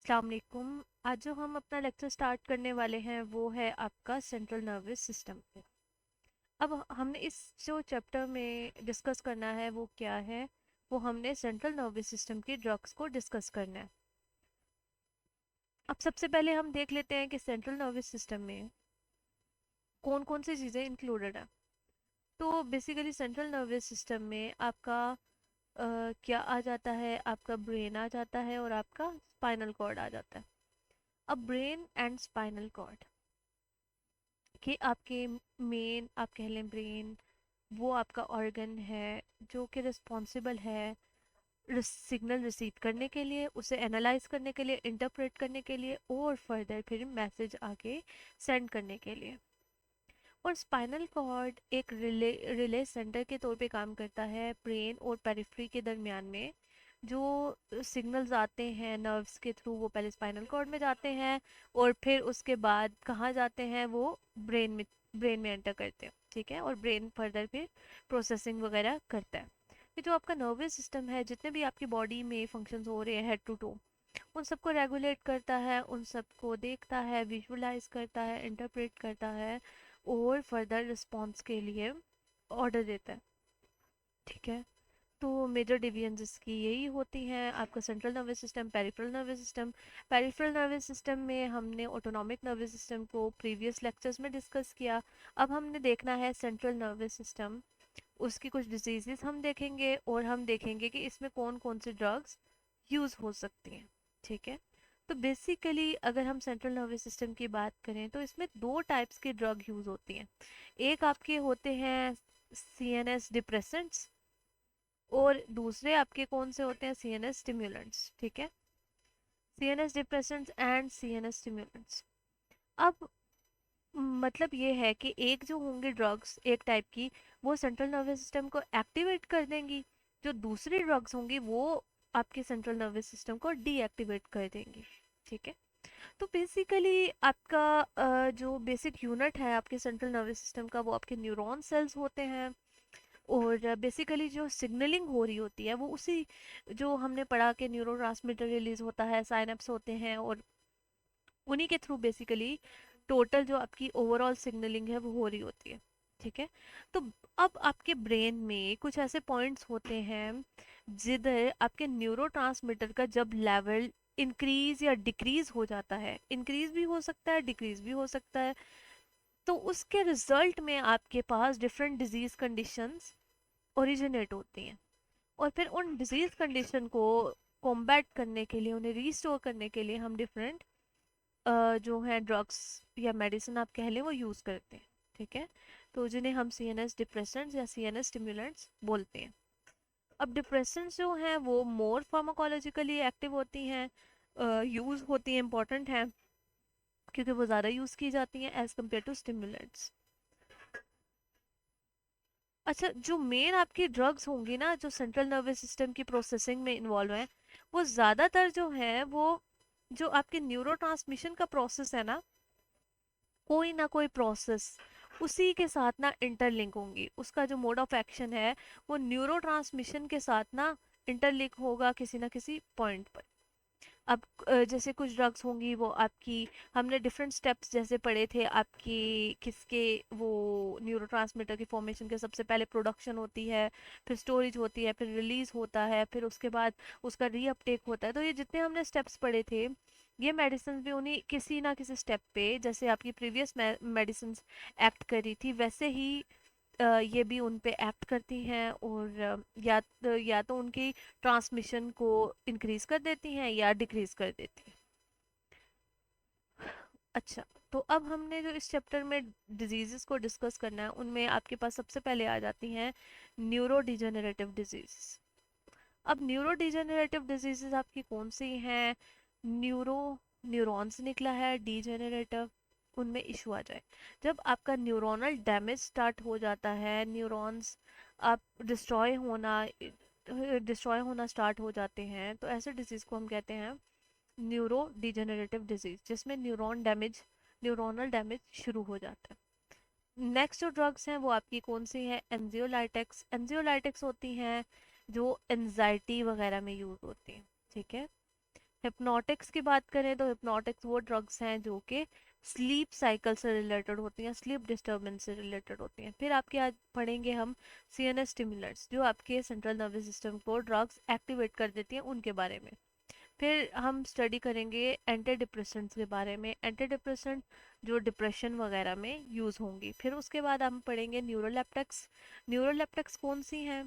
अस्सलाम वालेकुम। आज जो हम अपना लेक्चर स्टार्ट करने वाले हैं वो है आपका सेंट्रल नर्वस सिस्टम पे। अब हमने इस जो चैप्टर में डिस्कस करना है वो क्या है, वो हमने सेंट्रल नर्वस सिस्टम की ड्रग्स को डिस्कस करना है। अब सबसे पहले हम देख लेते हैं कि सेंट्रल नर्वस सिस्टम में कौन कौन सी चीज़ें इंक्लूडेड है। तो बेसिकली सेंट्रल नर्वस सिस्टम में आपका क्या आ जाता है, आपका ब्रेन आ जाता है और आपका स्पाइनल कॉर्ड आ जाता है। अब ब्रेन एंड स्पाइनल कॉर्ड कि आपके मेन, आप कह लें ब्रेन, वो आपका ऑर्गन है जो कि रिस्पॉन्सिबल है सिग्नल रिसीव करने के लिए, उसे एनालाइज करने के लिए, इंटरप्रेट करने के लिए और फर्दर फिर मैसेज आगे सेंड करने के लिए। और स्पाइनल कॉर्ड एक रिले सेंटर के तौर पे काम करता है ब्रेन और पेरिफेरी के दरमियान में। जो सिग्नल्स आते हैं नर्व्स के थ्रू वो पहले स्पाइनल कॉर्ड में जाते हैं और फिर उसके बाद कहाँ जाते हैं, वो ब्रेन में एंटर करते हैं। ठीक है, और ब्रेन फर्दर फिर प्रोसेसिंग वगैरह करता है। ये जो आपका नर्वस सिस्टम है, जितने भी आपकी बॉडी में फंक्शंस हो रहे हैं हेड टू टो, उन सबको रेगुलेट करता है, उन सबको देखता है, विजुअलाइज करता है, इंटरप्रेट करता है और फर्दर रिस्पॉन्स के लिए ऑर्डर देता है। ठीक है, तो मेजर डिवीजन इसकी यही होती हैं। आपका central nervous system, peripheral nervous system. Peripheral nervous system में हमने ऑटोनॉमिक नर्वस सिस्टम को प्रीवियस लेक्चर्स में डिस्कस किया। अब हमने देखना है सेंट्रल नर्वस सिस्टम, उसकी कुछ डिजीजेस हम देखेंगे और हम देखेंगे कि इसमें कौन कौन सी ड्रग्स यूज़ हो सकती हैं। ठीक है, तो बेसिकली अगर हम सेंट्रल नर्वस सिस्टम की बात करें तो इसमें दो टाइप्स की ड्रग यूज़ होती हैं। एक आपके होते हैं सीएनएस डिप्रेसेंट्स और दूसरे आपके कौन से होते हैं, सीएनएस स्टिम्युलेंट्स। ठीक है, सीएनएस डिप्रेसेंट्स एंड सीएनएस स्टिम्युलेंट्स। अब मतलब ये है कि एक जो होंगे ड्रग्स एक टाइप की, वो सेंट्रल नर्वस सिस्टम को एक्टिवेट कर देंगी। जो दूसरी ड्रग्स होंगी वो आपके सेंट्रल नर्वस सिस्टम को डीएक्टिवेट कर देंगी। ठीक है, तो बेसिकली आपका जो बेसिक यूनिट है आपके सेंट्रल नर्वस सिस्टम का, वो आपके न्यूरॉन सेल्स होते हैं। और बेसिकली जो सिग्नलिंग हो रही होती है वो उसी, जो हमने पढ़ा कि न्यूरोट्रांसमीटर रिलीज होता है, साइनेप्स होते हैं, और उन्हीं के थ्रू बेसिकली टोटल जो आपकी ओवरऑल सिग्नलिंग है वो हो रही होती है। ठीक है, तो अब आपके ब्रेन में कुछ ऐसे पॉइंट्स होते हैं जिधर आपके न्यूरोट्रांसमीटर का जब लेवल इंक्रीज या डिक्रीज हो जाता है, इंक्रीज भी हो सकता है, डिक्रीज भी हो सकता है, तो उसके रिजल्ट में आपके पास डिफरेंट डिजीज कंडीशंस ओरिजिनेट होती हैं। और फिर उन डिजीज कंडीशन को कॉम्बैट करने के लिए, उन्हें रिस्टोर करने के लिए हम डिफरेंट जो है ड्रग्स या मेडिसिन आप कह लें वो यूज़ करते हैं। ठीक है, तो जिन्हें हम सीएनएस डिप्रेसेंट्स या सीएनएस स्टिमुलेंट्स बोलते हैं। अब डिप्रेसेंट्स जो हैं वो मोर फार्माकोलॉजिकली एक्टिव होती हैं, यूज़ होती हैं, इंपॉर्टेंट हैं क्योंकि वो ज़्यादा यूज़ की जाती हैं एज़ कम्पेयर टू स्टिमुलेंट्स। अच्छा, जो मेन आपकी ड्रग्स होंगी ना जो सेंट्रल नर्वस सिस्टम की प्रोसेसिंग में इन्वॉल्व हैं, वो ज़्यादातर जो है वो जो आपके न्यूरो का प्रोसेस है ना, कोई ना कोई प्रोसेस उसी के साथ ना इंटरलिंक होंगी। उसका जो मोड ऑफ एक्शन है वो न्यूरो के साथ ना इंटरलिंक होगा किसी ना किसी पॉइंट पर। अब जैसे कुछ ड्रग्स होंगी वो आपकी, हमने डिफरेंट स्टेप्स जैसे पढ़े थे आपकी, किसके, वो न्यूरोट्रांसमीटर की फॉर्मेशन के सबसे पहले प्रोडक्शन होती है, फिर स्टोरेज होती है, फिर रिलीज होता है, फिर उसके बाद उसका रीअपटेक होता है। तो ये जितने हमने स्टेप्स पढ़े थे, ये मेडिसिन भी उन्हीं किसी ना किसी स्टेप पे, जैसे आपकी प्रीवियस मेडिसिन एक्ट करी थी वैसे ही ये भी उन पे एक्ट करती हैं। और या तो उनकी ट्रांसमिशन को इंक्रीज कर देती हैं या डिक्रीज कर देती हैं। अच्छा, तो अब हमने जो इस चैप्टर में डिजीजेस को डिस्कस करना है उनमें आपके पास सबसे पहले आ जाती हैं न्यूरो डिजेनरेटिव डिजीजेस। अब न्यूरो डिजेनरेटिव डिजीजेस आपकी कौन सी हैं? न्यूरो, न्यूरॉन्स निकला है, डिजेनरेटिव, उनमें इशू आ जाए जब आपका न्यूरोनल डैमेज स्टार्ट हो जाता है, न्यूरॉन्स आप डिस्ट्रॉय होना स्टार्ट हो जाते हैं, तो ऐसे डिजीज को हम कहते हैं न्यूरो डिजेनरेटिव डिजीज, जिसमें न्यूरोनल डैमेज शुरू हो जाता है। नेक्स्ट जो ड्रग्स हैं वो आपकी कौन सी हैं? एंजियोलाइटिक्स। एंजियोलाइटिक्स होती हैं जो एनजाइटी वगैरह में यूज होती हैं। ठीक है, हिप्नोटिक्स की बात करें तो हिप्नोटिक्स वो ड्रग्स हैं जो कि स्लीप साइकिल से रिलेटेड होती हैं, स्लीप डिस्टर्बेंस से रिलेटेड होती हैं। फिर आपके आज पढ़ेंगे हम सीएनएस स्टिमुलेंट्स जो आपके सेंट्रल नर्वस सिस्टम को ड्रग्स एक्टिवेट कर देती हैं, उनके बारे में। फिर हम स्टडी करेंगे एंटी डिप्रेसेंट्स के बारे में, एंटी डिप्रेसेंट जो डिप्रेशन वगैरह में यूज़ होंगी। फिर उसके बाद हम पढ़ेंगे न्यूरोलेप्टिक्स। न्यूरोलेप्टिक्स कौन सी हैं?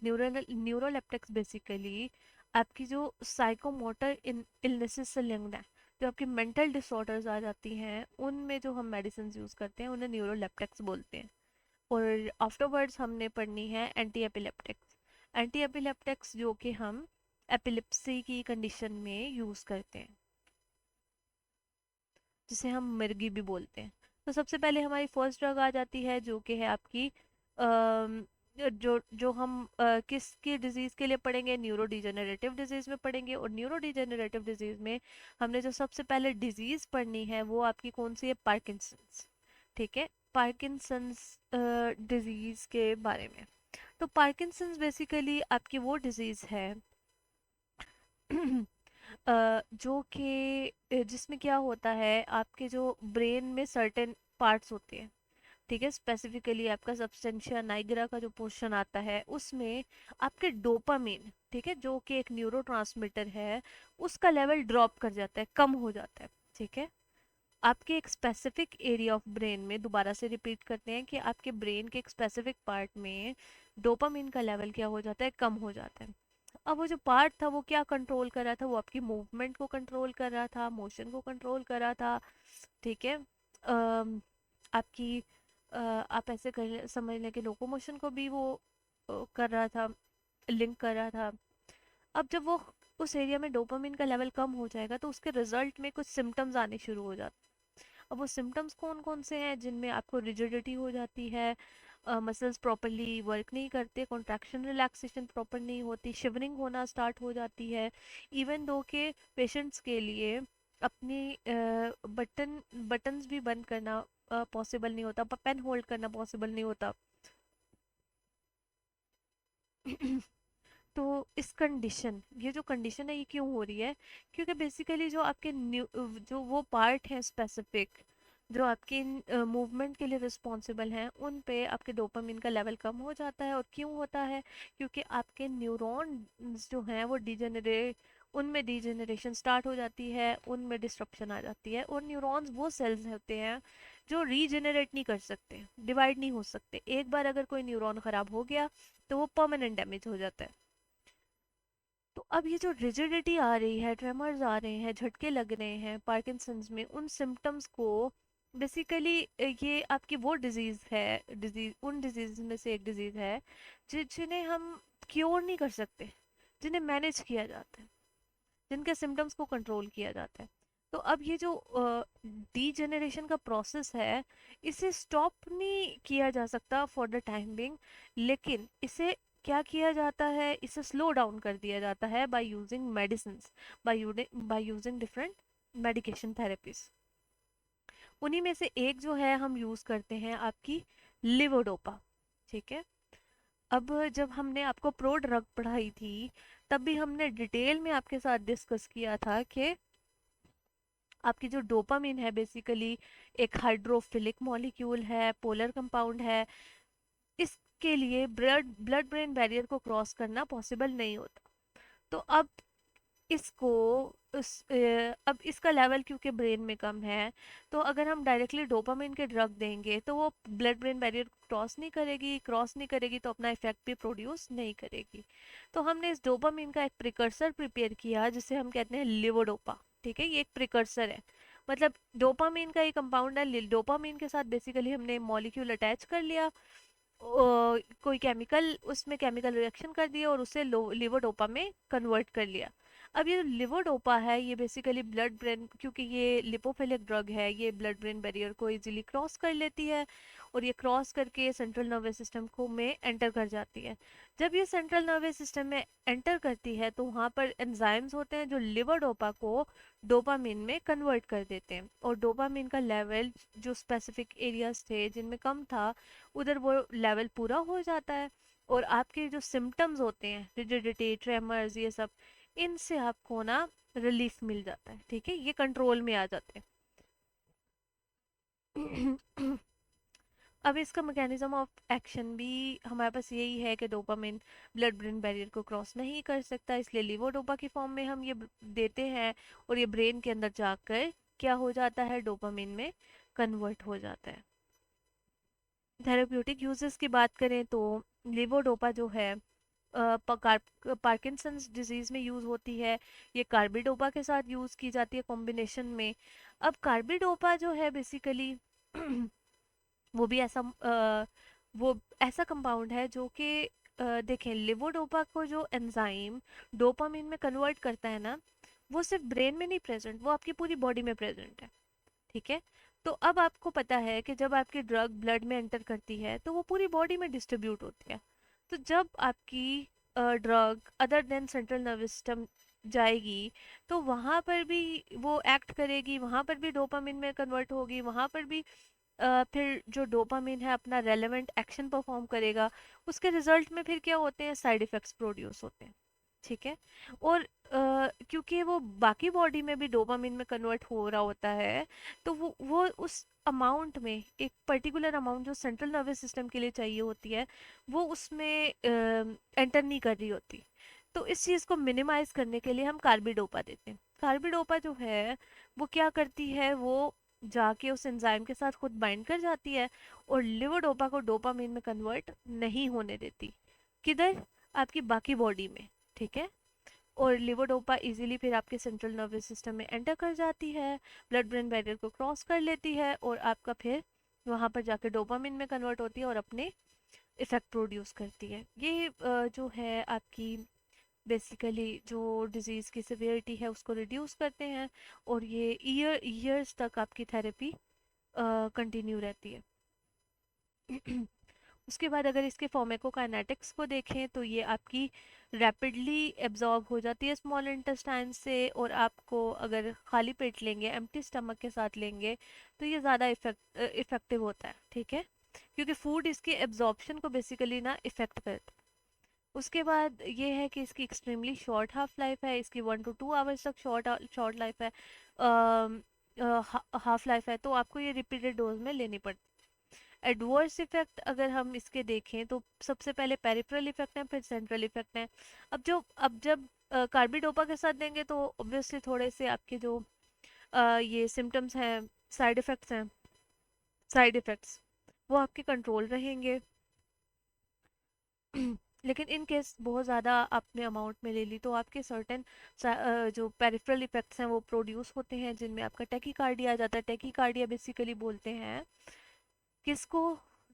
न्यूरोलेप्टिक्स बेसिकली आपकी जो साइकोमोटर इलनेसेस से लिंक्ड है, जो आपकी मेंटल डिसऑर्डर्स आ जाती हैं, उनमें जो हम मेडिसिन यूज़ करते हैं उन्हें न्यूरोलेप्टिक्स बोलते हैं। और आफ्टरवर्ड्स हमने पढ़नी है एंटी एपिलेप्टिक्स। एंटी एपिलेप्टिक्स जो कि हम एपिलिप्सी की कंडीशन में यूज़ करते हैं, जिसे हम मिर्गी भी बोलते हैं। तो सबसे पहले हमारी फर्स्ट ड्रग आ जाती है जो कि है आपकी जो हम किसकी डिजीज़ के लिए पढ़ेंगे, न्यूरो डिजेनरेटिव डिजीज़ में पढ़ेंगे। और न्यूरो डिजेनरेटिव डिजीज़ में हमने जो सबसे पहले डिजीज़ पढ़नी है वो आपकी कौन सी है? पार्किंसंस। ठीक है, पार्किंसंस डिजीज़ के बारे में। तो पार्किंसंस बेसिकली आपकी वो डिजीज़ है जो कि जिसमें क्या होता है, आपके जो ब्रेन में सर्टेन पार्ट्स होते हैं, ठीक है, स्पेसिफिकली आपका सब्सटेंशिया नाइग्रा का जो पोर्शन आता है उसमें आपके डोपामिन, ठीक है, जो कि एक न्यूरोट्रांसमीटर है, उसका लेवल ड्रॉप कर जाता है, कम हो जाता है। ठीक है, आपके एक स्पेसिफिक एरिया ऑफ ब्रेन में, दोबारा से रिपीट करते हैं कि आपके ब्रेन के एक स्पेसिफिक पार्ट में डोपामिन का लेवल क्या हो जाता है? कम हो जाता है। अब वो जो पार्ट था वो क्या कंट्रोल कर रहा था? वो आपकी मूवमेंट को कंट्रोल कर रहा था, मोशन को कंट्रोल कर रहा था। ठीक है, आपकी आप ऐसे समझ लें कि लोकोमोशन को भी वो कर रहा था, लिंक कर रहा था। अब जब वो उस एरिया में डोपामिन का लेवल कम हो जाएगा तो उसके रिजल्ट में कुछ सिम्टम्स आने शुरू हो जाते हैं। अब वो सिम्टम्स कौन कौन से हैं? जिनमें आपको रिजिडिटी हो जाती है, मसल्स प्रॉपरली वर्क नहीं करते, कॉन्ट्रैक्शन रिलैक्सेशन प्रॉपर नहीं होती, शिवरिंग होना स्टार्ट हो जाती है। इवन दो के पेशेंट्स के लिए अपनी बटन्स भी बंद करना पॉसिबल नहीं होता, पेन होल्ड करना पॉसिबल नहीं होता। तो इस कंडीशन, ये जो कंडीशन है ये क्यों हो रही है? क्योंकि बेसिकली जो आपके जो वो पार्ट हैं स्पेसिफिक, जो आपके मूवमेंट के लिए रिस्पॉन्सिबल हैं, उन पे आपके डोपामिन का लेवल कम हो जाता है। और क्यों होता है? क्योंकि आपके न्यूरॉन्स जो हैं वो डिजेनरेट, उनमें डिजेनरेशन स्टार्ट हो जाती है, उनमें डिस्ट्रप्शन आ जाती है। और न्यूरॉन्स वो सेल्स होते हैं जो रीजेनरेट नहीं कर सकते, डिवाइड नहीं हो सकते। एक बार अगर कोई न्यूरॉन खराब हो गया तो वो परमानेंट डैमेज हो जाता है। तो अब ये जो रिजिडिटी आ रही है, ट्रेमर्स आ रहे हैं, झटके लग रहे हैं पार्किंसंस में, उन सिम्टम्स को बेसिकली ये आपकी वो डिजीज़ है, डिजीज उन डिजीज में से एक डिजीज़ है जिन्हें हम क्योर नहीं कर सकते, जिन्हें मैनेज किया जाता है, जिनके सिम्टम्स को कंट्रोल किया जाता है। तो अब ये जो डीजेनरेशन का प्रोसेस है, इसे स्टॉप नहीं किया जा सकता फॉर द टाइम बिंग, लेकिन इसे क्या किया जाता है? इसे स्लो डाउन कर दिया जाता है by using medicine, by using different medication therapies. उन्हीं में से एक जो है हम यूज़ करते हैं आपकी लिवोडोपा। ठीक है, अब जब हमने आपको प्रो ड्रग पढ़ाई थी तब भी हमने डिटेल में आपके साथ डिस्कस किया था कि आपकी जो डोपामिन है बेसिकली एक हाइड्रोफिलिक मॉलिक्यूल है, पोलर कंपाउंड है। इसके लिए ब्लड ब्लड ब्रेन बैरियर को क्रॉस करना पॉसिबल नहीं होता। तो इसको अब इसका लेवल क्योंकि ब्रेन में कम है, तो अगर हम डायरेक्टली डोपामिन के ड्रग देंगे तो वो ब्लड ब्रेन बैरियर क्रॉस नहीं करेगी तो अपना इफेक्ट भी प्रोड्यूस नहीं करेगी। तो हमने इस डोपामिन का एक प्रिकर्सर प्रिपेयर किया जिसे हम कहते हैं लिवोडोपा। ठीक है, ये एक प्रिकर्सर है, मतलब डोपामिन का एक कंपाउंड है। डोपामिन के साथ बेसिकली हमने मॉलिक्यूल अटैच कर लिया, कोई केमिकल, उसमें केमिकल रिएक्शन कर दिया और उसे लिवोडोपा में कन्वर्ट कर लिया। अब ये लिवोडोपा है ये बेसिकली ब्लड ब्रेन, क्योंकि ये लिपोफिलिक ड्रग है, ये ब्लड ब्रेन बैरियर को इजीली क्रॉस कर लेती है और ये क्रॉस करके सेंट्रल नर्वस सिस्टम को में एंटर कर जाती है। जब ये सेंट्रल नर्वस सिस्टम में एंटर करती है तो वहाँ पर एंजाइम्स होते हैं जो लिवोडोपा को डोपामिन में कन्वर्ट कर देते हैं। और डोपामिन का लेवल जो स्पेसिफिक एरियाज थे जिनमें कम था, उधर वो लेवल पूरा हो जाता है। और आपके जो सिम्टम्स होते हैं, रिजिडिटी, ट्रेमर्स, ये सब, इनसे आपको ना रिलीफ मिल जाता है, ठीक है, ये कंट्रोल में आ जाते हैं। अब इसका मैकेनिज्म ऑफ एक्शन भी हमारे पास यही है कि डोपामिन ब्लड ब्रेन बैरियर को क्रॉस नहीं कर सकता, इसलिए लीवोडोपा की फॉर्म में हम ये देते हैं और ये ब्रेन के अंदर जाकर क्या हो जाता है, डोपामिन में कन्वर्ट हो जाता है। थेरेप्यूटिक यूजेस की बात करें तो लीवोडोपा जो है पार्किंसंस डिजीज में यूज होती है, ये कार्बिडोपा के साथ यूज की जाती है कॉम्बिनेशन में। अब कार्बिडोपा जो है बेसिकली वो भी ऐसा वो ऐसा कंपाउंड है जो कि देखें, लिवोडोपा को जो एंजाइम डोपामिन में कन्वर्ट करता है ना, वो सिर्फ ब्रेन में नहीं प्रेजेंट, वो आपकी पूरी बॉडी में प्रेजेंट है, ठीक है। तो अब आपको पता है कि जब आपकी ड्रग ब्लड में एंटर करती है तो वो पूरी बॉडी में डिस्ट्रीब्यूट होती है। तो जब आपकी drug other than central nervous system जाएगी तो वहाँ पर भी वो एक्ट करेगी, वहाँ पर भी डोपामिन में कन्वर्ट होगी, वहाँ पर भी फिर जो डोपामिन है अपना रेलेवेंट एक्शन परफॉर्म करेगा। उसके रिजल्ट में फिर क्या होते हैं, साइड इफेक्ट्स प्रोड्यूस होते हैं, ठीक है। और क्योंकि वो बाकी बॉडी में भी डोपामिन में कन्वर्ट हो रहा होता है, तो वो उस अमाउंट में, एक पर्टिकुलर अमाउंट जो सेंट्रल नर्वस सिस्टम के लिए चाहिए होती है, वो उसमें एंटर नहीं कर रही होती। तो इस चीज़ को मिनिमाइज करने के लिए हम कार्बिडोपा देते हैं। कार्बिडोपा जो है वो क्या करती है, वो जाके उस एंजाइम के साथ खुद बाइंड कर जाती है और लिवोडोपा को डोपामिन में कन्वर्ट नहीं होने देती। किधर, आपकी बाकी बॉडी में, ठीक है। और लिवोडोपा इजीली फिर आपके सेंट्रल नर्वस सिस्टम में एंटर कर जाती है, ब्लड ब्रेन बैरियर को क्रॉस कर लेती है और आपका फिर वहाँ पर जाके डोपामिन में कन्वर्ट होती है और अपने इफेक्ट प्रोड्यूस करती है। ये जो है आपकी बेसिकली जो डिजीज़ की सिवियरिटी है उसको रिड्यूस करते हैं और ये ईयर्स तक आपकी थेरेपी कंटिन्यू रहती है। उसके बाद अगर इसके फार्माकोकाइनेटिक्स को देखें तो ये आपकी रैपिडली एब्जॉर्ब हो जाती है स्मॉल इंटेस्टाइन से, और आपको अगर खाली पेट लेंगे, एम्प्टी स्टमक के साथ लेंगे, तो ये ज़्यादा इफेक्टिव होता है, ठीक है, क्योंकि फूड इसके एब्जॉर्प्शन को बेसिकली ना इफेक्ट करता है। उसके बाद ये है कि इसकी एक्सट्रीमली शॉर्ट हाफ लाइफ है, इसकी 1 to 2 आवर्स तक शॉर्ट शॉर्ट लाइफ है, हाफ लाइफ है, तो आपको ये रिपीटेड डोज में लेनी पड़ती है। एडवर्स इफेक्ट अगर हम इसके देखें तो सबसे पहले पेरिफेरल इफेक्ट है, फिर सेंट्रल इफेक्ट है। अब जब कार्बिडोपा के साथ देंगे तो ऑब्वियसली थोड़े से आपके जो ये सिम्टम्स हैं, साइड इफेक्ट्स वो आपके कंट्रोल रहेंगे। लेकिन इन केस बहुत ज़्यादा आपने अमाउंट में ले ली तो आपके सर्टेन जो पेरिफेरल इफेक्ट्स हैं वो प्रोड्यूस होते हैं, जिनमें आपका टेकीकार्डिया आ जाता है। टेकीकार्डिया बेसिकली बोलते हैं किसको,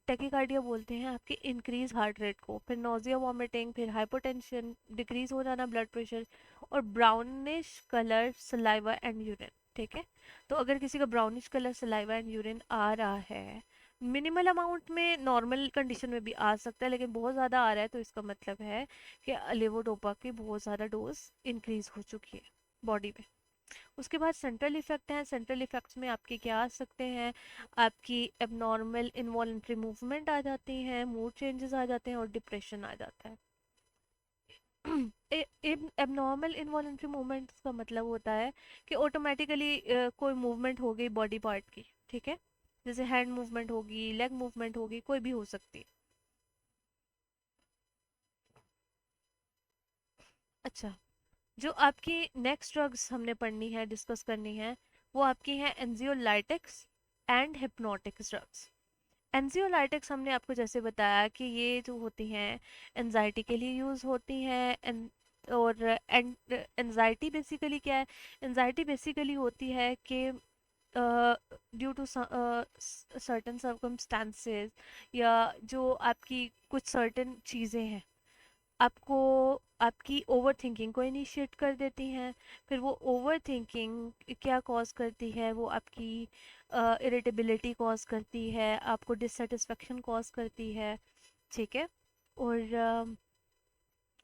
टेकीकार्डिया बोलते हैं आपके इंक्रीज हार्ट रेट को, फिर नोजिया वॉमिटिंग, फिर हाइपोटेंशन, डिक्रीज हो जाना ब्लड प्रेशर, और brownish colour saliva and urine, ठीक है। तो अगर किसी का brownish colour saliva and urine आ रहा है, मिनिमल अमाउंट में नॉर्मल कंडीशन में भी आ सकता है, लेकिन बहुत ज़्यादा आ रहा है, तो इसका मतलब है कि लेवोडोपा की बहुत ज़्यादा डोज इंक्रीज हो चुकी है बॉडी में। उसके बाद सेंट्रल इफेक्ट हैं। सेंट्रल इफेक्ट्स में आपके क्या आ सकते हैं, आपकी एबनॉर्मल इनवॉलेंट्री मूवमेंट आ जाती हैं, मूड चेंजेस आ जाते हैं और डिप्रेशन आ जाता है। एबनॉर्मल इनवॉलेंट्री मूवमेंट्स का मतलब होता है कि ऑटोमेटिकली कोई मूवमेंट हो गई बॉडी पार्ट की, ठीक है, जैसे हैंड मूवमेंट होगी, लेग मूवमेंट होगी, कोई भी हो सकती है। अच्छा, जो आपकी नेक्स्ट ड्रग्स हमने पढ़नी है, डिस्कस करनी है, वो आपकी हैं एंजियोलाइटिक्स एंड हिप्नोटिक्स ड्रग्स। एंजियोलाइटिक्स हमने आपको जैसे बताया कि ये जो होती हैं एनजाइटी के लिए यूज़ होती हैं। और एनजाइटी बेसिकली क्या है, एनजाइटी बेसिकली होती है कि ड्यू टू सर्टन सर्कमस्टांसेस, या जो आपकी कुछ सर्टन चीज़ें हैं आपको आपकी ओवर थिंकिंग को इनिशिएट कर देती हैं। फिर वो ओवर थिंकिंग क्या कॉज करती है, वो आपकी इरिटेबिलिटी कॉज करती है, आपको डिससेटिस्फेक्शन कॉज करती है, ठीक है। और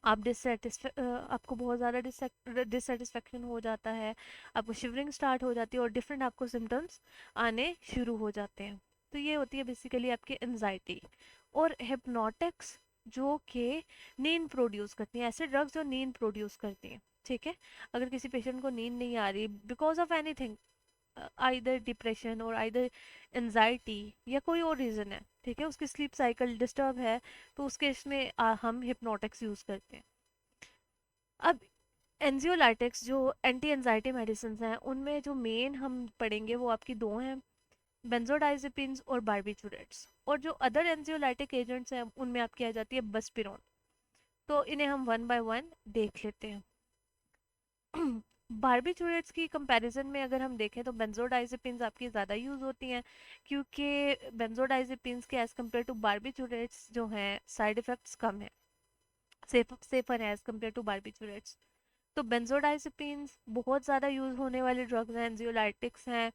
आपको बहुत ज़्यादा डिससेटिस्फेक्शन हो जाता है, आपको शिवरिंग स्टार्ट हो जाती है और डिफरेंट आपको सिम्टम्स आने शुरू हो जाते हैं। तो ये होती है बेसिकली आपकी एनजाइटी। और हिप्नोटिक्स जो कि नींद प्रोड्यूस करती हैं, ऐसे ड्रग्स जो नींद प्रोड्यूस करती हैं। ठीक है। अगर किसी पेशेंट को नींद नहीं आ रही because of anything, either depression और आइदर एनजाइटी या कोई और रीज़न है, ठीक है, उसकी स्लीप साइकिल डिस्टर्ब है, तो उस केस में हम हिप्नोटिक्स यूज़ करते हैं। अब एंजियोलाइटिक्स जो एंटी एंजाइटी मेडिसिन हैं उनमें जो मेन हम पढ़ेंगे वो आपकी दो हैं, बेंजोडाइजेपिन्स और बारबिटूरेट्स। और जो अदर एंजियोलाइटिक एजेंट्स हैं उनमें आपकी आ जाती है बसपिरोन। तो इन्हें हम वन बाय वन देख लेते हैं। बारबिटूरेट्स की कंपैरिजन में अगर हम देखें तो बेंजोडाइजेपिन्स आपकी ज़्यादा यूज़ होती हैं, क्योंकि बेंजोडाइजेपिन्स के एज़ कम्पेयर टू बारबिटूरेट्स जो हैं साइड इफ़ेक्ट्स कम है, सेफर है एज़ कम्पेयर टू बारबिटूरेट्स। तो बेंजोडाइजेपिन्स बहुत ज़्यादा यूज़ होने वाली ड्रग्स हैं, एंजियोलाइटिक्स हैं,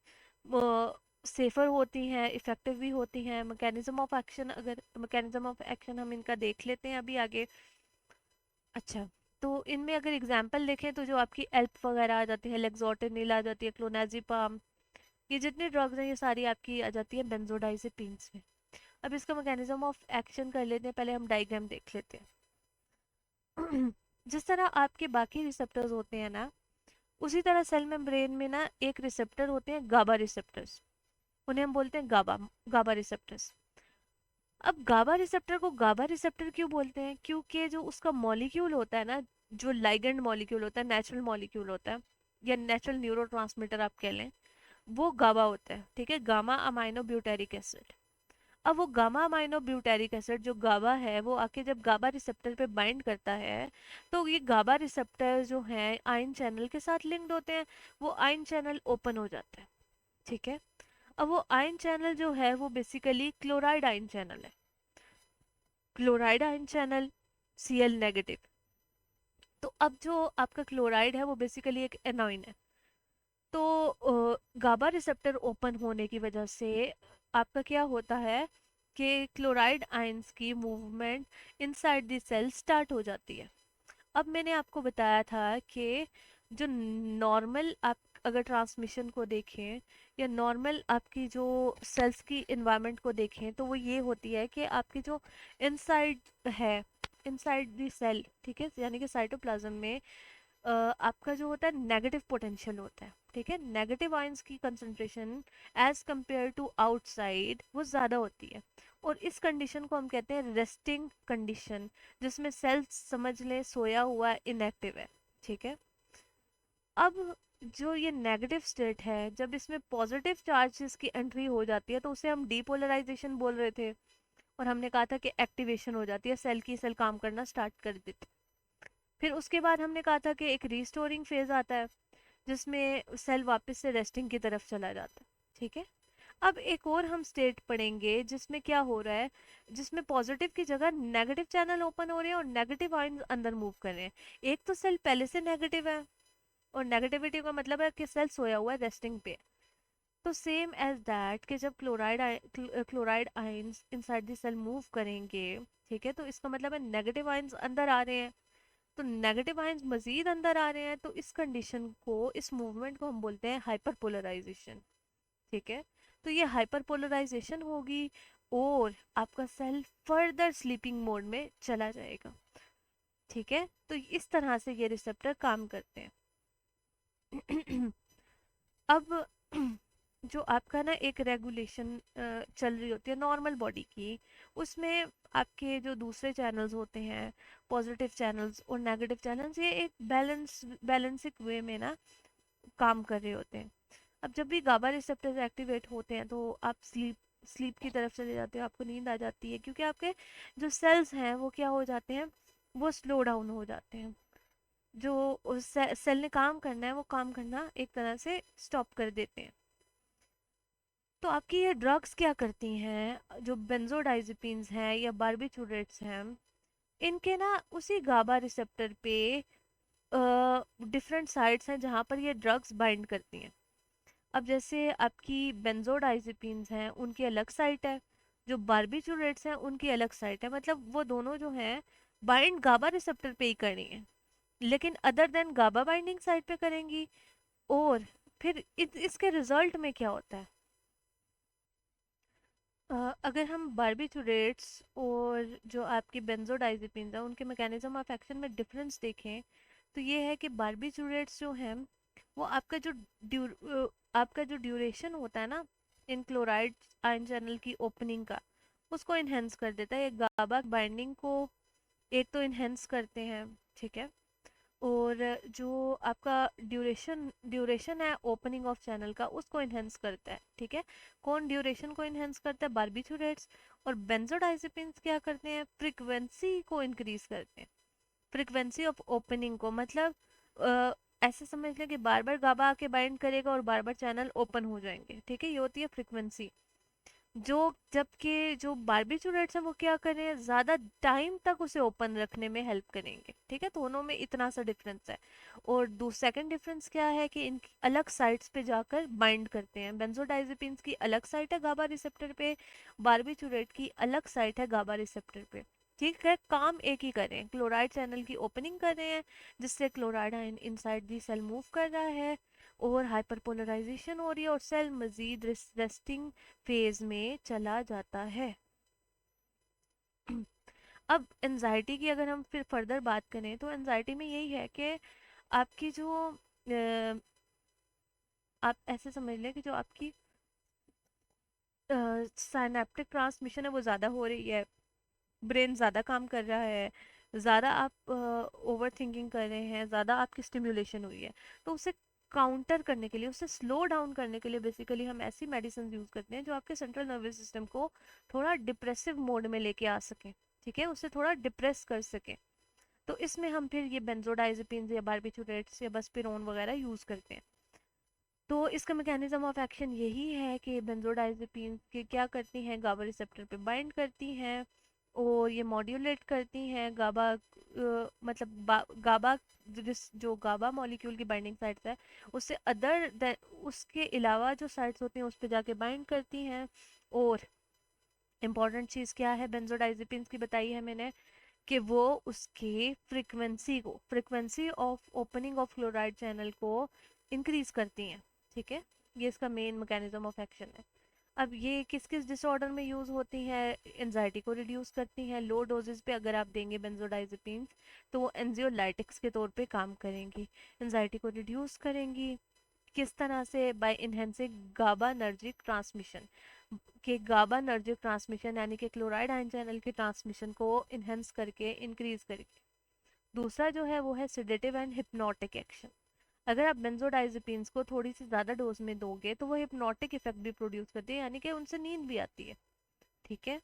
सेफर होती हैं, इफ़ेक्टिव भी होती हैं। मैकेनिज्म ऑफ एक्शन हम इनका देख लेते हैं अभी आगे। अच्छा, तो इनमें अगर एग्जांपल देखें तो जो आपकी एल्प वगैरह आ जाती है, लेक्सोटेनिल आ जाती है, क्लोनाजिपाम, ये जितनी ड्रग्स हैं ये सारी आपकी आ जाती है बेंजोडाइजेपिन्स में। अब इसका मैकेनिज्म ऑफ एक्शन कर लेते हैं, पहले हम डायग्राम देख लेते हैं। जिस तरह आपके बाकी रिसेप्टर्स होते हैं ना, उसी तरह सेल मेम्ब्रेन में ना एक रिसेप्टर होते हैं गाबा रिसेप्टर्स, उन्हें हम बोलते हैं गाबा गाबा रिसेप्टर्स। अब गाबा रिसेप्टर को गाबा रिसेप्टर क्यों बोलते हैं? क्योंकि जो उसका मॉलिक्यूल होता है ना, जो लाइगेंड मॉलिक्यूल होता है, नेचुरल मॉलिक्यूल होता है या नेचुरल न्यूरोट्रांसमीटर आप कह लें, वो गाबा होता है, ठीक है, गामा अमाइनो ब्यूटेरिक एसिड। अब वो गामा अमाइनो ब्यूटेरिक एसिड जो गाबा है वो आके जब गाबा रिसेप्टर पे बाइंड करता है, तो ये गाबा रिसेप्टर जो हैं आयन चैनल के साथ लिंक्ड होते हैं, वो आयन चैनल ओपन हो जाता है, ठीक है। अब वो आयन चैनल जो है वो बेसिकली क्लोराइड आयन चैनल है, chloride ion channel Cl negative. तो अब जो आपका क्लोराइड है वो बेसिकली एक एनोइन है। तो गाबा रिसेप्टर ओपन होने की वजह से आपका क्या होता है कि क्लोराइड आयंस की movement inside the cell start हो जाती है। अब मैंने आपको बताया था कि जो नॉर्मल आप अगर ट्रांसमिशन को देखें या नॉर्मल आपकी जो सेल्स की इन्वायरमेंट को देखें तो वो ये होती है कि आपकी जो इनसाइड है, इनसाइड द सेल, ठीक है, यानी कि साइटोप्लाज्म में आपका जो होता है नेगेटिव पोटेंशियल होता है, ठीक है, नेगेटिव आयंस की concentration as compare to outside वो ज़्यादा होती है। और इस कंडीशन को हम कहते हैं रेस्टिंग कंडीशन, जिसमें सेल्स समझ लें सोया हुआ इनएक्टिव है, ठीक है। अब जो ये नेगेटिव स्टेट है, जब इसमें पॉजिटिव चार्जेस की एंट्री हो जाती है तो उसे हम डीपोलराइजेशन बोल रहे थे, और हमने कहा था कि एक्टिवेशन हो जाती है, सेल की सेल काम करना स्टार्ट कर देती। फिर उसके बाद हमने कहा था कि एक रीस्टोरिंग फेज आता है जिसमें सेल वापस से रेस्टिंग की तरफ चला जाता है, ठीक है। अब एक और हम स्टेट पढ़ेंगे जिसमें क्या हो रहा है, जिसमें पॉजिटिव की जगह नेगेटिव चैनल ओपन हो रहे हैं और नेगेटिव आयन अंदर मूव कर रहे हैं। एक तो सेल पहले से नेगेटिव है, और नेगेटिविटी का मतलब है कि सेल सोया हुआ है रेस्टिंग पे। तो सेम एज दैट कि जब chloride ions inside the cell move करेंगे, ठीक है, तो इसका मतलब है नेगेटिव आयंस अंदर आ रहे हैं, तो नेगेटिव आयंस मजीद अंदर आ रहे हैं, तो इस कंडीशन को, इस मूवमेंट को हम बोलते हैं हाइपरपोलराइजेशन, ठीक है। तो ये हाइपरपोलराइजेशन होगी और आपका सेल फर्दर स्लीपिंग मोड में चला जाएगा, ठीक है। तो इस तरह से ये रिसेप्टर काम करते हैं। अब जो आपका ना एक रेगुलेशन चल रही होती है नॉर्मल बॉडी की, उसमें आपके जो दूसरे चैनल्स होते हैं, पॉजिटिव चैनल्स और नेगेटिव चैनल्स, ये एक बैलेंसिक वे में ना काम कर रहे होते हैं। अब जब भी गाबा रिसेप्टर्स एक्टिवेट होते हैं तो आप स्लीप की तरफ चले जाते हो, आपको नींद आ जाती है, क्योंकि आपके जो सेल्स हैं वो क्या हो जाते हैं, वो स्लो डाउन हो जाते हैं। जो उस सेल ने काम करना है वो काम करना एक तरह से स्टॉप कर देते हैं। तो आपकी ये ड्रग्स क्या करती हैं, जो बेंजोडाइजेपिन्स हैं या बारबिटूरेट्स हैं, इनके ना उसी गाबा रिसेप्टर पे डिफरेंट साइट्स हैं जहाँ पर ये ड्रग्स बाइंड करती हैं। अब जैसे आपकी बेंजोडाइजेपिन्स हैं उनकी अलग साइट है, जो बारबिटूरेट्स हैं उनकी अलग साइट है, मतलब वो दोनों जो हैं बाइंड गाबा रिसेप्टर पे ही करनी है, लेकिन अदर देन गाबा बाइंडिंग साइट पे करेंगी। और फिर इसके रिजल्ट में क्या होता है, अगर हम बारबिटूरेट्स और जो आपकी बेंजोडाइजेपिन्स हैं उनके मैकेनिज्म ऑफ एक्शन में डिफरेंस देखें, तो ये है कि बारबीचूरेट्स जो हैं वो आपका जो ड्यूरेशन होता है ना इन क्लोराइड आयन चैनल की ओपनिंग का, उसको इन्हेंस कर देता है। ये गाबा बाइंडिंग को एक तो इन्हेंस करते हैं, ठीक है। और जो आपका ड्यूरेशन ड्यूरेशन है ओपनिंग ऑफ चैनल का, उसको इन्हेंस करता है, ठीक है। कौन ड्यूरेशन को इन्हेंस करता है? बारबीचूरेट्स। और बेंजोडाइजेपिन्स क्या करते हैं? फ्रीक्वेंसी को इंक्रीज करते हैं, फ्रीक्वेंसी ऑफ ओपनिंग को। मतलब अ, ऐसे समझ लें कि बार बार गाबा आके बाइंड करेगा और बार बार चैनल ओपन हो जाएंगे, ठीक है। ये होती है फ्रीक्वेंसी। जो जबकि जो बारबीचूरेट्स हैं वो क्या कर रहे हैं, ज्यादा टाइम तक उसे ओपन रखने में हेल्प करेंगे, ठीक है। दोनों में इतना सा डिफरेंस है। और सेकंड डिफरेंस क्या है कि इन अलग साइट्स पे जाकर बाइंड करते हैं। बेंजोडाइजेपिन्स की अलग साइट है गाबा रिसेप्टर पे, बारबीचूरेट की अलग साइट है गाबा रिसेप्टर पे, ठीक है। काम एक ही कर रहे हैं, क्लोराइड चैनल की ओपनिंग कर रहे हैं जिससे chloride ion inside the cell move कर रहा है और हाइपरपोलराइजेशन हो रही है और सेल मजीद रेस्टिंग फेज में चला जाता है। अब एनजाइटी की अगर हम फिर फर्दर बात करें तो एनजाइटी में यही है कि आपकी जो आप ऐसे समझ लें कि जो आपकी साइनेप्टिक ट्रांसमिशन है वो ज़्यादा हो रही है, ब्रेन ज़्यादा काम कर रहा है, ज़्यादा आप ओवर थिंकिंग कर रहे हैं, ज़्यादा आपकी स्टिम्युलेशन हुई है। तो उसे काउंटर करने के लिए, उसे स्लो डाउन करने के लिए बेसिकली हम ऐसी मेडिसिन यूज़ करते हैं जो आपके सेंट्रल नर्वस सिस्टम को थोड़ा डिप्रेसिव मोड में लेके आ सके, ठीक है, उसे थोड़ा डिप्रेस कर सके। तो इसमें हम फिर ये बेंजोडाइजेपिन्स या बारबिटूरेट्स या बसपिरोन वगैरह यूज़ करते हैं। तो इसका मैकेनिज्म ऑफ एक्शन यही है कि बेंजोडाइजेपिन्स के क्या करती हैं, गाबा रिसेप्टर पे बाइंड करती हैं और ये मॉड्यूलेट करती हैं गाबा गाबा जो गाबा मॉलिक्यूल की बाइंडिंग साइट्स है उससे उसके अलावा जो साइट्स होती हैं उस पे जाके बाइंड करती हैं। और इम्पॉर्टेंट चीज़ क्या है बेंजोडाइजेपिन्स की बताई है मैंने, कि वो उसके frequency of opening of chloride channel को इंक्रीज करती हैं, ठीक है। ये इसका मेन मैकेनिज्म ऑफ एक्शन है। अब ये किस किस डिसऑर्डर में यूज होती हैं? एंजाइटी को रिड्यूस करती हैं, लो डोजेस पे अगर आप देंगे बेंजोडाइजेपिन्स तो वो एंजियोलाइटिक्स के तौर पे काम करेंगी, एंजाइटी को रिड्यूस करेंगी। किस तरह से? बाय इनहेंसिंग गाबानर्जिक ट्रांसमिशन, के गाबानर्जिक ट्रांसमिशन यानी कि क्लोराइड आयन चैनल की ट्रांसमिशन को इनहेंस करके इंक्रीज करके। दूसरा जो है वो है सिडेटिव एंड हिप्नोटिक एक्शन। अगर आप बेंजोडाइजेपिन्स को थोड़ी सी ज़्यादा डोज में दोगे तो वो हिप्नोटिक इफेक्ट भी प्रोड्यूस करती है, यानी कि उनसे नींद भी आती है, ठीक है।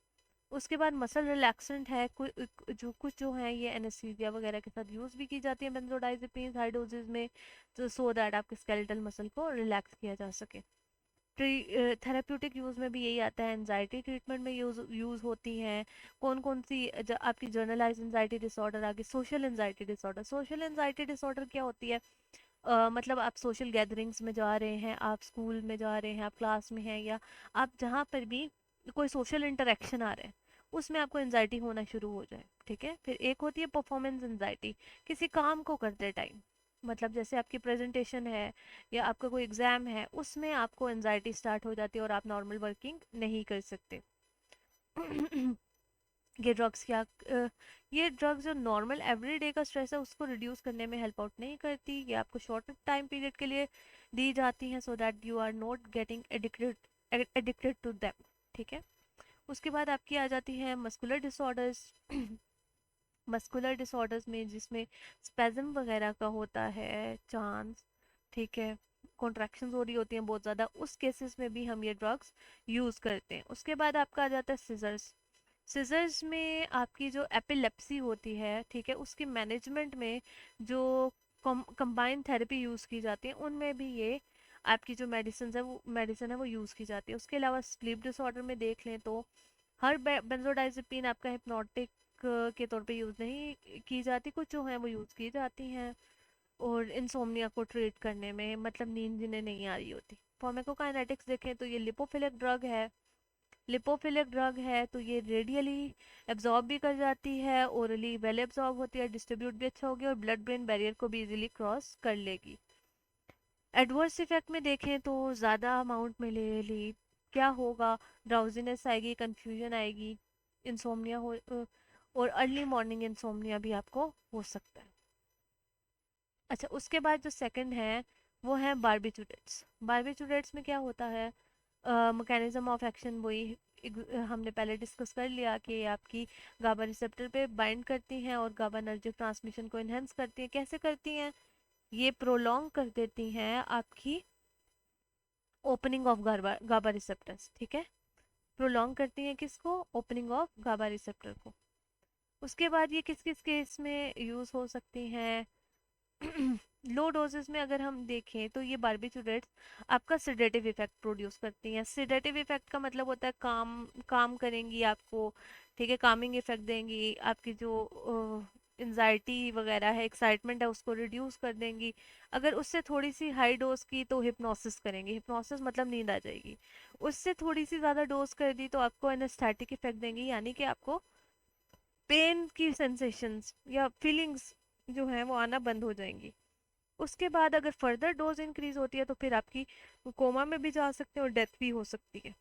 उसके बाद मसल रिलैक्सेंट है, कुछ जो है ये एनेस्थीसिया वगैरह के साथ यूज़ भी की जाती है बेंजोडाइजेपिन्स हाई डोजेज में, तो सो दैट आपके स्केलेटल मसल को रिलैक्स किया जा सके। थेराप्यूटिक यूज़ में भी यही आता है, एनजाइटी ट्रीटमेंट में यूज़ होती हैं। कौन कौन सी आपकी जर्नलाइज एनजाइटी डिसऑर्डर आ गई, social anxiety disorder. Social anxiety disorder क्या होती है? मतलब आप सोशल गैदरिंग्स में जा रहे हैं, आप स्कूल में जा रहे हैं, आप क्लास में हैं, या आप जहाँ पर भी कोई सोशल इंटरेक्शन आ रहा है उसमें आपको एनजाइटी होना शुरू हो जाए, ठीक है। फिर एक होती है परफॉर्मेंस एनजाइटी, किसी काम को करते टाइम, मतलब जैसे आपकी प्रेजेंटेशन है या आपका कोई एग्जाम है उसमें आपको एनजाइटी स्टार्ट हो जाती है और आप नॉर्मल वर्किंग नहीं कर सकते। ये ड्रग्स ये ड्रग्स जो नॉर्मल एवरीडे का स्ट्रेस है उसको रिड्यूस करने में हेल्प आउट नहीं करती, ये आपको शॉर्ट टाइम पीरियड के लिए दी जाती हैं so that you are not getting addicted to them, ठीक है। उसके बाद आपकी आ जाती है मस्कुलर डिसऑर्डर्स। मस्कुलर डिसऑर्डर्स में जिसमें स्पेज़म वगैरह का होता है चांस, ठीक है, कॉन्ट्रैक्शंस हो रही होती हैं बहुत ज़्यादा, उस केसेस में भी हम ये ड्रग्स यूज़ करते हैं। उसके बाद आपका आ जाता है सिजर्स। सिजर्स में आपकी जो एपिलेप्सी होती है, ठीक है, उसकी मैनेजमेंट में जो कंबाइंड थेरेपी यूज़ की जाती है उनमें भी ये आपकी जो मेडिसिन है वो यूज़ की जाती है। उसके अलावा स्लीप डिसऑर्डर में देख लें तो हर बेंजोडाइजेपिन आपका हिप्नोटिक के तौर पे यूज़ नहीं की जाती, कुछ जो हैं वो यूज़ की जाती हैं और इंसोम्निया को ट्रीट करने में, मतलब नींद जिन्हें नहीं आ रही होती। फार्माकोकाइनेटिक्स देखें तो ये लिपोफिलिक ड्रग है। लिपोफिलिक ड्रग है तो ये रेडियली एब्जॉर्ब भी कर जाती है, ओरली वेल एब्जॉर्ब होती है, डिस्ट्रीब्यूट भी अच्छा होगी और ब्लड ब्रेन बैरियर को भी इजीली क्रॉस कर लेगी। एडवर्स इफेक्ट में देखें तो ज़्यादा अमाउंट में ले ली क्या होगा, ड्राउजीनेस आएगी, कंफ्यूजन आएगी, इंसोम्निया हो और अर्ली मॉर्निंग इंसोम्निया भी आपको हो सकता है। अच्छा, उसके बाद जो सेकंड है वो है बारबिटूरेट्स। बारबिटूरेट्स में क्या होता है, मैकेनिज्म ऑफ एक्शन वही हमने पहले डिस्कस कर लिया कि ये आपकी गाबा रिसेप्टर पे बाइंड करती हैं और गाबानर्जिक ट्रांसमिशन को इन्हेंस करती हैं। कैसे करती हैं, ये प्रोलॉन्ग कर देती हैं आपकी opening of GABA GABA receptors, ठीक है। प्रोलॉन्ग करती हैं किसको, ओपनिंग ऑफ गाबा रिसेप्टर को। उसके बाद ये किस किस केस में यूज़ हो सकती हैं लो डोजेस में अगर हम देखें तो ये बारबिटूरेट्स आपका सिडेटिव इफेक्ट प्रोड्यूस करती हैं। सिडेटिव इफेक्ट का मतलब होता है काम काम करेंगी आपको, ठीक है, कामिंग इफेक्ट देंगी, आपकी जो एंजाइटी वगैरह है, एक्साइटमेंट है, उसको रिड्यूस कर देंगी। अगर उससे थोड़ी सी हाई डोज की तो हिप्नोसिस करेंगी, हिप्नोसिस मतलब नींद आ जाएगी। उससे थोड़ी सी ज़्यादा डोज कर दी तो आपको एनेस्थेटिक इफेक्ट देंगी, यानी कि आपको पेन की सेंसेशंस या फीलिंग्स जो है वो आना बंद हो जाएंगी। उसके बाद अगर फर्दर डोज इंक्रीज होती है तो फिर आपकी कोमा में भी जा सकते हैं और डेथ भी हो सकती है।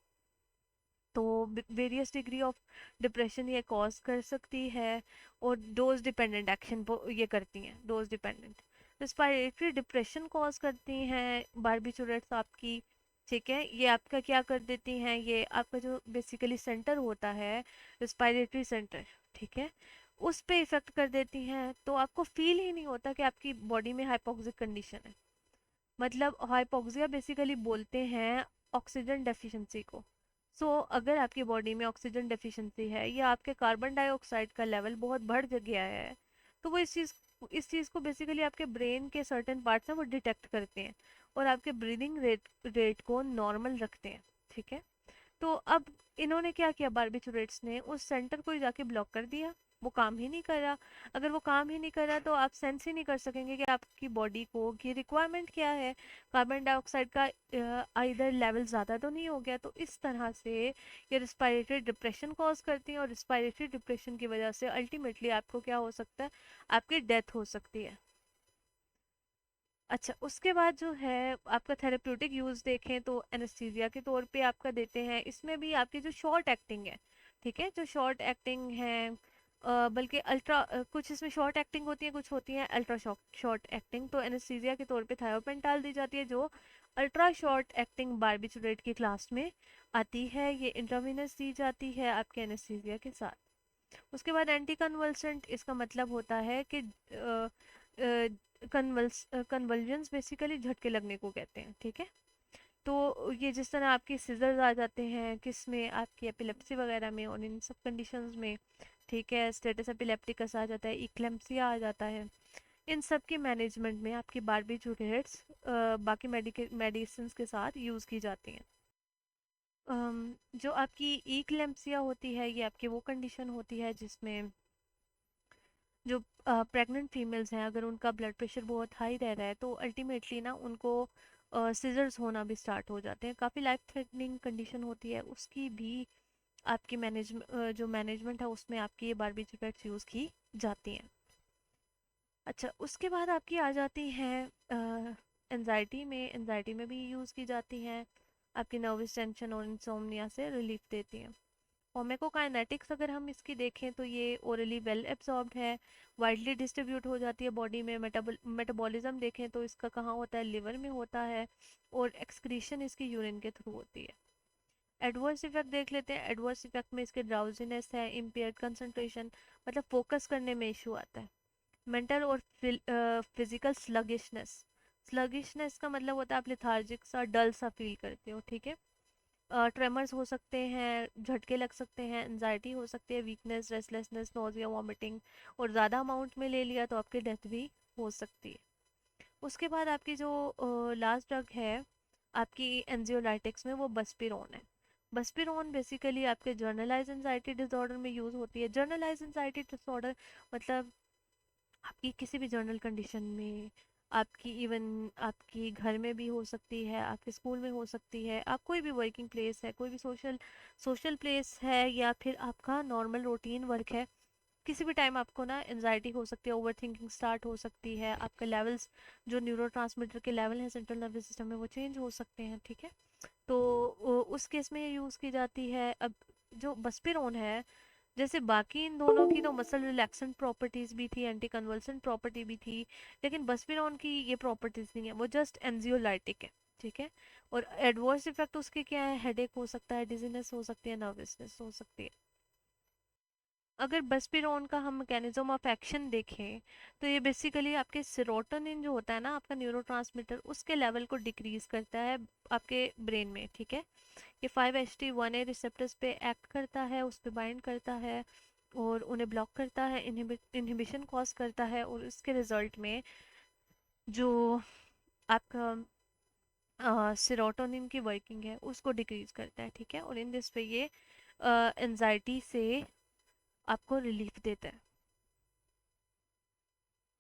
तो वेरियस डिग्री ऑफ डिप्रेशन ये कॉज कर सकती है। और डोज डिपेंडेंट एक्शन ये करती हैं, dose dependent respiratory depression cause करती हैं बारबिटूरेट्स आपकी, ठीक है। ये आपका क्या कर देती हैं, ये आपका जो बेसिकली सेंटर होता है, रिस्पायरेटरी सेंटर, ठीक है, उस पे इफेक्ट कर देती हैं। तो आपको फील ही नहीं होता कि आपकी बॉडी में हाइपोक्सिक कंडीशन है। मतलब हाइपोक्सिया बेसिकली बोलते हैं ऑक्सीजन डेफिशिएंसी को। अगर आपकी बॉडी में ऑक्सीजन डेफिशिएंसी है या आपके कार्बन डाइऑक्साइड का लेवल बहुत बढ़ गया है, तो वो इस चीज़ को बेसिकली आपके ब्रेन के सर्टेन पार्ट्स हैं वो डिटेक्ट करते हैं और आपके ब्रीदिंग रेट को नॉर्मल रखते हैं, ठीक है। तो अब इन्होंने क्या किया, बारबिटूरेट्स ने उस सेंटर को ही जाके ब्लॉक कर दिया, वो काम ही नहीं कर रहा। अगर वो काम ही नहीं कर रहा तो आप सेंस ही नहीं कर सकेंगे कि आपकी बॉडी को की रिक्वायरमेंट क्या है। कार्बन डाइऑक्साइड का इधर लेवल ज़्यादा तो नहीं हो गया। तो इस तरह से ये रिस्पायरेटरी डिप्रेशन कॉज करती हैं और रिस्पायरेटरी डिप्रेशन की वजह से अल्टीमेटली आपको क्या हो सकता है, आपकी डेथ हो सकती है। अच्छा, उसके बाद जो है आपका थेरेप्यूटिक यूज़ देखें तो एनेस्थीसिया के तौर पे आपका देते हैं। इसमें भी आपकी जो शॉर्ट एक्टिंग है, ठीक है, जो शॉर्ट एक्टिंग है, बल्कि अल्ट्रा कुछ इसमें शॉर्ट एक्टिंग होती है, कुछ होती है अल्ट्रा शॉर्ट एक्टिंग। तो एनेस्थीसिया के तौर पे थायोपेंटाल दी जाती है जो अल्ट्रा शॉर्ट एक्टिंग बारबिटूरेट की क्लास में आती है। ये इंट्रावेनस दी जाती है आपके एनेस्थीसिया के साथ। उसके बाद एंटी कन्वल्सेंट, इसका मतलब होता है कि कन्वल्जन्स बेसिकली झटके लगने को कहते हैं, ठीक है। तो ये जिस तरह आपके सिजर्स आ जाते हैं किस में, आपकी एपिलेप्सी वगैरह में और इन सब कंडीशंस में, ठीक है, स्टेटस एपिलेप्टिकस आ जाता है, इक्लेम्सिया आ जाता है। इन सब के मैनेजमेंट में आपकी बारबिटूरेट्स बाकी मेडिसिन के साथ यूज़ की जाती हैं। जो आपकी इक्लेम्सिया होती है ये आपकी वो कंडीशन होती है जिसमें जो प्रेग्नेंट फीमेल्स हैं अगर उनका ब्लड प्रेशर बहुत हाई रह रहा है तो अल्टीमेटली ना उनको सीजर्स होना भी स्टार्ट हो जाते हैं। काफ़ी लाइफ थ्रेटनिंग कंडीशन होती है, उसकी भी आपकी जो मैनेजमेंट है उसमें आपकी ये बारबिटूरेट्स यूज़ की जाती हैं। अच्छा, उसके बाद आपकी आ जाती हैं एनजाइटी में भी यूज़ की जाती हैं। आपकी नर्वस टेंशन और इंसोम्निया से रिलीफ देती हैं। फार्माकोकाइनेटिक्स अगर हम इसकी देखें तो ये ओरली वेल एब्जॉर्ब्ड है, वाइडली डिस्ट्रीब्यूट हो जाती है बॉडी में। मेटाबॉलिज्म देखें तो इसका कहाँ होता है, लिवर में होता है और एक्सक्रीशन इसकी यूरिन के थ्रू होती है। एडवर्स इफेक्ट देख लेते हैं। एडवर्स इफेक्ट में इसके ड्राउजीनेस है, इम्पेयर्ड कंसंट्रेशन, मतलब फोकस करने में इशू आता है। मेंटल और फिजिकल स्लगिशनेस, स्लगिशनेस का मतलब होता है आप लेथार्जिक सा डल सा फील करते हो, ठीक है। ट्रेमर्स हो सकते हैं, झटके लग सकते हैं, एनजाइटी हो सकती है, वीकनेस, रेस्टलेसनेस, नोजिया, वॉमिटिंग, और ज़्यादा अमाउंट में ले लिया तो आपकी डेथ भी हो सकती है। उसके बाद आपकी जो लास्ट ड्रग है आपकी एंजियोलाइटिक्स में वो बस्पिरोन है। बस्पिरोन बेसिकली आपके जर्नलाइज एंजाइटी डिसऑर्डर में यूज़ होती है। जर्नलाइज एंजाइटी डिसऑर्डर मतलब आपकी किसी भी जर्नल कंडीशन में, आपकी इवन आपकी घर में भी हो सकती है, आपके स्कूल में हो सकती है, आप कोई भी वर्किंग प्लेस है, कोई भी सोशल सोशल प्लेस है, या फिर आपका नॉर्मल रूटीन वर्क है, किसी भी टाइम आपको ना एनजाइटी हो सकती है, ओवर थिंकिंग स्टार्ट हो सकती है, आपके लेवल्स जो न्यूरो के लेवल हैं सेंट्रल नर्वस सिस्टम में वो चेंज हो सकते हैं, ठीक है। तो उस केस में ये यूज़ की जाती है। अब जो बस्पिरोन है जैसे बाकी इन दोनों की तो मसल रिलैक्सेंट प्रॉपर्टीज भी थी, एंटी कन्वल्सेंट प्रॉपर्टी भी थी, लेकिन बसपीरॉन की ये प्रॉपर्टीज नहीं है, वो जस्ट एंजियोलाइटिक है। ठीक है। और एडवर्स इफेक्ट उसके क्या है, हेडेक हो सकता है, डिजीनेस हो सकती है, नर्वसनेस हो सकती है। अगर बसपीरॉन का हम मैकेनिज्म ऑफ एक्शन देखें तो ये बेसिकली आपके सेरोटोनिन जो होता है ना, आपका न्यूरोट्रांसमीटर, उसके लेवल को डिक्रीज करता है आपके ब्रेन में। ठीक है। ये 5-HT1A रिसेप्टर्स पे एक्ट करता है, उस पे बाइंड करता है और उन्हें ब्लॉक करता है, इनहिबिशन कॉज करता है, और इसके रिजल्ट में जो आपका सेरोटोनिन की वर्किंग है उसको डिक्रीज करता है। ठीक है। और इन दिस पे ये एनजाइटी से आपको रिलीफ देता है।